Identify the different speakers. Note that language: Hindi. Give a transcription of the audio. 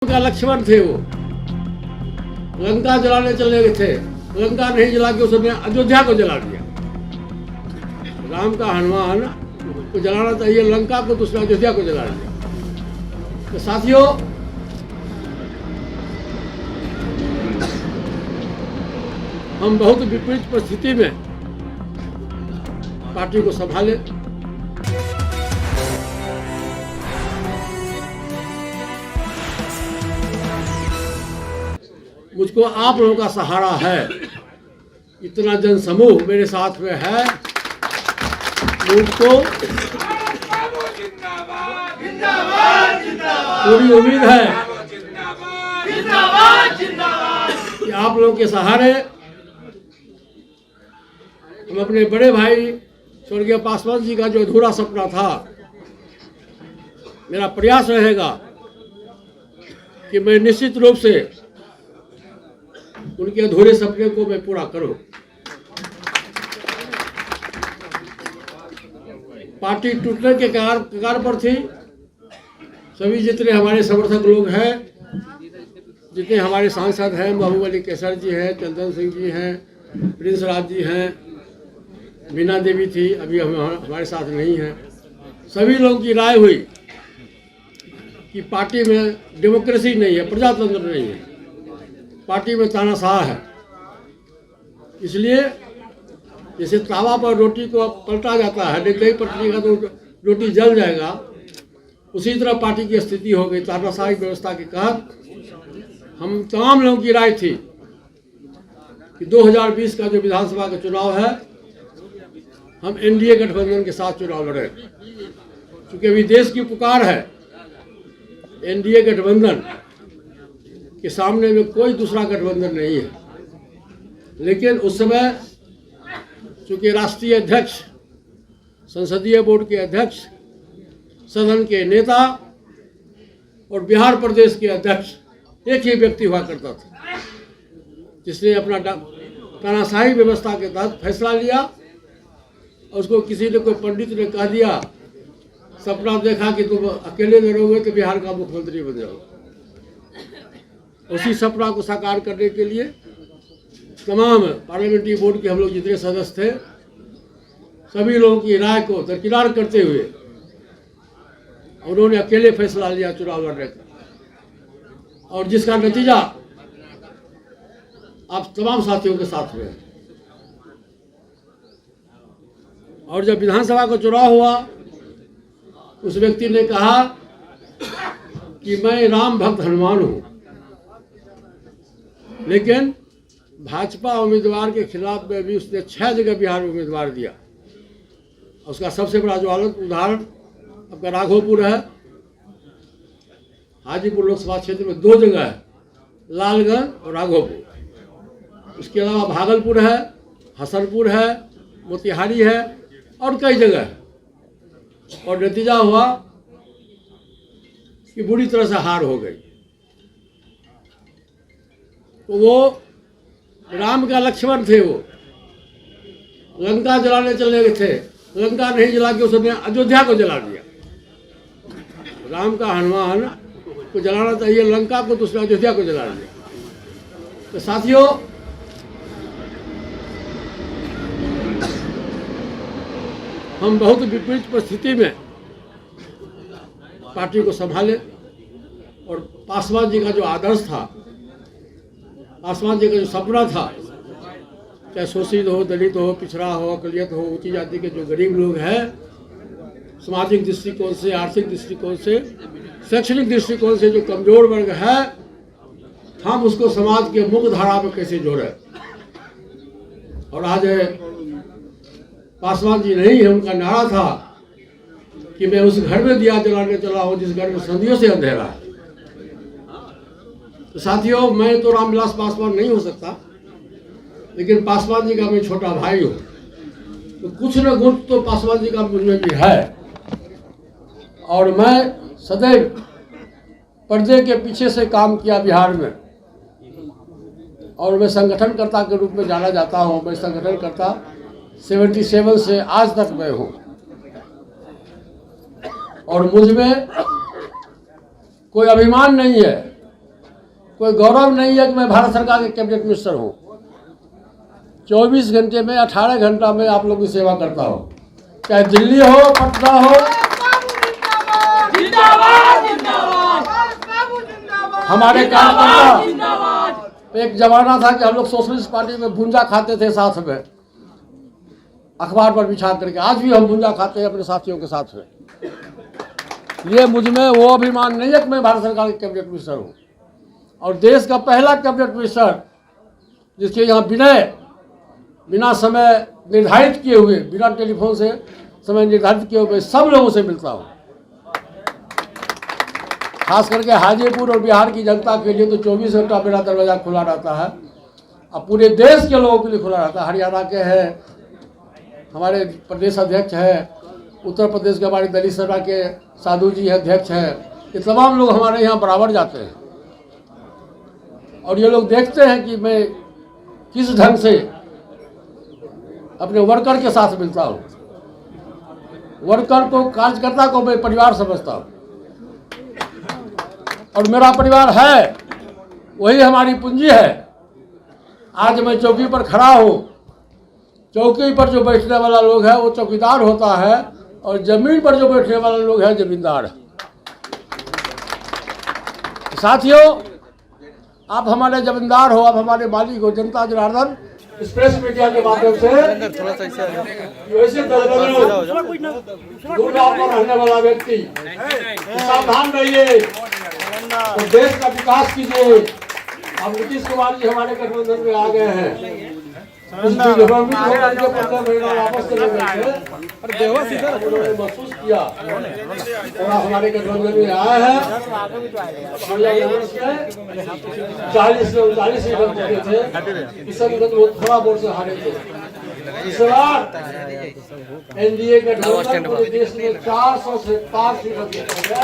Speaker 1: का लक्ष्मण थे वो, लंका जलाने चले गए थे। लंका नहीं जला के उसने अयोध्या को जला दिया। राम का हनुमान को जलाना चाहिए लंका को, तो उसने अयोध्या को जला दिया। तो साथियों, हम बहुत विपरीत परिस्थिति में पार्टी को संभाले। मुझको आप लोगों का सहारा है, इतना जनसमूह मेरे साथ में है। मुझको पूरी उम्मीद है कि आप लोगों के सहारे हम अपने बड़े भाई स्वर्गीय पासवान जी का जो अधूरा सपना था, मेरा प्रयास रहेगा कि मैं निश्चित रूप से उनके अधूरे सपने को मैं पूरा करूं। पार्टी टूटने के कगार पर थी। सभी जितने हमारे समर्थक लोग हैं, जितने हमारे सांसद हैं, महबूब अली कैसर जी हैं, चंदन सिंह जी हैं, प्रिंस राज जी हैं, बीना देवी थी, अभी हमारे साथ नहीं है। सभी लोगों की राय हुई कि पार्टी में डेमोक्रेसी नहीं है, प्रजातंत्र नहीं है, पार्टी में तानाशाह है। इसलिए जैसे तावा पर रोटी को पलटा जाता है, नहीं पलटेगा तो रोटी जल जाएगा, उसी तरह पार्टी की स्थिति हो गई। तानाशाही व्यवस्था के तहत हम तमाम लोगों की राय थी कि 2020 का जो विधानसभा का चुनाव है, हम एनडीए गठबंधन के साथ चुनाव लड़े, क्योंकि अभी देश की पुकार है। एनडीए गठबंधन के सामने में कोई दूसरा गठबंधन नहीं है। लेकिन उस समय चूंकि राष्ट्रीय अध्यक्ष, संसदीय बोर्ड के अध्यक्ष, सदन के नेता और बिहार प्रदेश के अध्यक्ष एक ही व्यक्ति हुआ करता था, जिसने अपना तानाशाही व्यवस्था के तहत फैसला लिया। और उसको किसी ने, कोई पंडित ने कह दिया, सपना देखा कि तुम अकेले लड़ोगे तो बिहार का मुख्यमंत्री बन जाओगे। उसी सपना को साकार करने के लिए तमाम पार्लियामेंट्री बोर्ड के हम लोग जितने सदस्य थे, सभी लोगों की राय को दरकिनार करते हुए उन्होंने अकेले फैसला लिया चुनाव लड़ने का, और जिसका नतीजा आप तमाम साथियों के साथ में है। और जब विधानसभा का चुनाव हुआ, उस व्यक्ति ने कहा कि मैं राम भक्त हनुमान हूं, लेकिन भाजपा उम्मीदवार के खिलाफ में भी उसने 6 जगह बिहार में उम्मीदवार दिया। उसका सबसे बड़ा ज्वलंत उदाहरण आपका राघोपुर है। हाजीपुर लोकसभा क्षेत्र में 2 जगह है, लालगंज और राघोपुर। उसके अलावा भागलपुर है, हसनपुर है, मोतिहारी है और कई जगह है। और नतीजा हुआ कि बुरी तरह से हार हो गई। तो वो राम का लक्ष्मण थे वो, लंका जलाने चले गए थे। लंका नहीं जला के उसने अयोध्या को जला दिया। राम का हनुमान को जलाना चाहिए लंका को, तो उसने अयोध्या को जला दिया। तो साथियों, हम बहुत विपरीत परिस्थिति में पार्टी को संभाले। और पासवान जी का जो आदर्श था, पासवान जी का जो सपना था, चाहे शोषित हो, दलित हो, पिछड़ा हो, अकलियत हो, ऊंची जाति के जो गरीब लोग हैं, सामाजिक दृष्टिकोण से, आर्थिक दृष्टिकोण से, शैक्षणिक दृष्टिकोण से जो कमजोर वर्ग है, हम उसको समाज के मुख्य धारा में कैसे जोड़े। और आज पासवान जी नहीं है, उनका नारा था कि मैं उस घर में दिया जलाने चला हूं जिस घर में सदियों से अंधेरा है। तो साथियों, मैं तो रामविलास पासवान नहीं हो सकता, लेकिन पासवान जी का मैं छोटा भाई हूँ, तो कुछ न कुछ तो पासवान जी का मुझ में भी है। और मैं सदैव पर्दे के पीछे से काम किया बिहार में, और मैं संगठनकर्ता के रूप में जाना जाता हूँ। मैं संगठनकर्ता 77 से आज तक मैं हूँ, और मुझ में कोई अभिमान नहीं है कोई गौरव नहीं है कि मैं भारत सरकार के कैबिनेट मिनिस्टर हूँ। 24 घंटे में 18 घंटा में आप लोगों की सेवा करता हूँ, चाहे दिल्ली हो, पटना हो। हमारे कार्यकर्ता, एक जमाना था कि हम लोग सोशलिस्ट पार्टी में भुंजा खाते थे साथ में, अखबार पर बिछा करके। आज भी हम भुंजा खाते हैं अपने साथियों के साथ में। ये मुझ में वो अभिमान नहीं है कि मैं भारत सरकार के कैबिनेट मिनिस्टर हूँ, और देश का पहला कैबिनेट मिनिस्टर जिसके यहाँ बिना समय निर्धारित किए हुए, बिना टेलीफोन से समय निर्धारित किए हुए सब लोगों से मिलता हूँ। खास करके हाजीपुर और बिहार की जनता के लिए तो 24 घंटा मेरा दरवाज़ा खुला रहता है, अब पूरे देश के लोगों के लिए खुला रहता है। हरियाणा के हैं हमारे प्रदेश अध्यक्ष हैं, उत्तर प्रदेश के हमारे दलित सभा के साधु जी अध्यक्ष हैं, ये तमाम लोग हमारे यहाँ बराबर जाते हैं। और ये लोग देखते हैं कि मैं किस ढंग से अपने वर्कर के साथ मिलता हूँ। वर्कर को, कार्यकर्ता को मैं परिवार समझता हूँ, और मेरा परिवार है, वही हमारी पूंजी है। आज मैं चौकी पर खड़ा हूँ, चौकी पर जो बैठने वाला लोग है वो चौकीदार होता है, और जमीन पर जो बैठने वाला लोग है जमींदार। साथियों, आप हमारे जमींदार हो, आप हमारे मालिक हो। जनता जनार्दन इस प्रेस मीडिया के माध्यम से वैसे दूर पर रहने वाला व्यक्ति सावधान रहिए, तो देश का विकास कीजिए। अब नीतीश कुमार जी हमारे गठबंधन में आ गए हैं। महसूस किया और हमारे गठबंधन में आया है। 40 से 39 सीट हम जीते थे, किशनगंज बहुत थोड़ा वोट से हारे थे। इस बार एनडीए गठबंधन पूरे देश में 400 से 5 सीट जीतेगा।